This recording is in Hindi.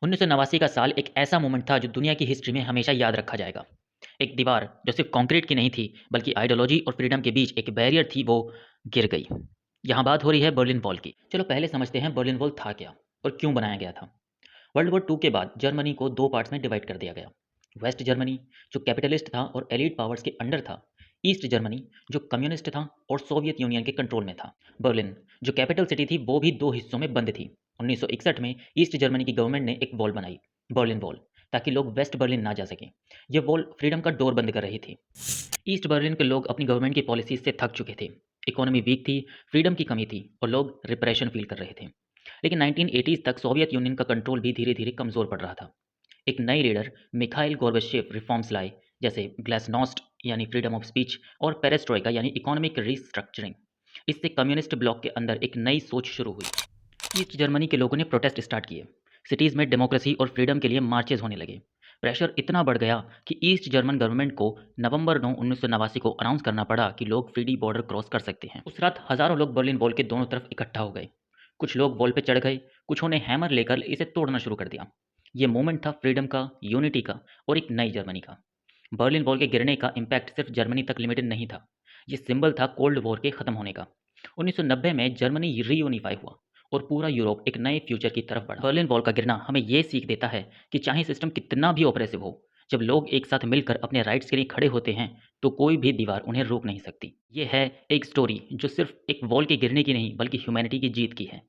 1989 का साल एक ऐसा मोमेंट था जो दुनिया की हिस्ट्री में हमेशा याद रखा जाएगा। एक दीवार जो सिर्फ कंक्रीट की नहीं थी, बल्कि आइडियोलॉजी और फ्रीडम के बीच एक बैरियर थी, वो गिर गई। यहाँ बात हो रही है बर्लिन वॉल की। चलो पहले समझते हैं बर्लिन वॉल था क्या और क्यों बनाया गया था। वर्ल्ड वॉर टू के बाद जर्मनी को दो पार्ट्स में डिवाइड कर दिया गया। वेस्ट जर्मनी जो कैपिटलिस्ट था और एलीट पावर्स के अंडर था, ईस्ट जर्मनी जो कम्युनिस्ट था और सोवियत यूनियन के कंट्रोल में था। बर्लिन जो कैपिटल सिटी थी वो भी दो हिस्सों में बंद थी। 1961 में ईस्ट जर्मनी की गवर्नमेंट ने एक वॉल बनाई, बर्लिन वॉल, ताकि लोग वेस्ट बर्लिन ना जा सकें। यह वॉल फ्रीडम का डोर बंद कर रही थी। ईस्ट बर्लिन के लोग अपनी गवर्नमेंट की पॉलिसीज से थक चुके थे। इकोनॉमी वीक थी, फ्रीडम की कमी थी और लोग रिप्रेशन फील कर रहे थे। लेकिन 1980s तक सोवियत यूनियन का कंट्रोल भी धीरे धीरे कमजोर पड़ रहा था। एक नई लीडर मिखाइल गोर्बाचेव रिफॉर्म्स लाए, जैसे ग्लासनोस्ट यानी फ्रीडम ऑफ स्पीच और पेरेस्ट्रोइका यानी इकोनॉमिक रिस्ट्रक्चरिंग। इससे कम्युनिस्ट ब्लॉक के अंदर एक नई सोच शुरू हुई। ईस्ट जर्मनी के लोगों ने प्रोटेस्ट स्टार्ट किए। सिटीज़ में डेमोक्रेसी और फ्रीडम के लिए मार्चेज होने लगे। प्रेशर इतना बढ़ गया कि ईस्ट जर्मन गवर्नमेंट को नवंबर 9 1989 को अनाउंस करना पड़ा कि लोग फ्रीडी बॉर्डर क्रॉस कर सकते हैं। उस रात हजारों लोग बर्लिन वॉल के दोनों तरफ इकट्ठा हो गए। कुछ लोग वॉल पे चढ़ गए, कुछ ने हैमर लेकर इसे तोड़ना शुरू कर दिया। ये मोमेंट था फ्रीडम का, यूनिटी का और एक नई जर्मनी का। बर्लिन वॉल के गिरने का इम्पैक्ट सिर्फ जर्मनी तक लिमिटेड नहीं था। ये सिंबल था कोल्ड वॉर के खत्म होने का। 1990 में जर्मनी रीयूनिफाई हुआ और पूरा यूरोप एक नए फ्यूचर की तरफ बढ़ा। बर्लिन वॉल का गिरना हमें यह सीख देता है कि चाहे सिस्टम कितना भी ऑपरेसिव हो, जब लोग एक साथ मिलकर अपने राइट्स के लिए खड़े होते हैं, तो कोई भी दीवार उन्हें रोक नहीं सकती। ये है एक स्टोरी जो सिर्फ एक वॉल के गिरने की नहीं, बल्कि ह्यूमैनिटी की जीत की है।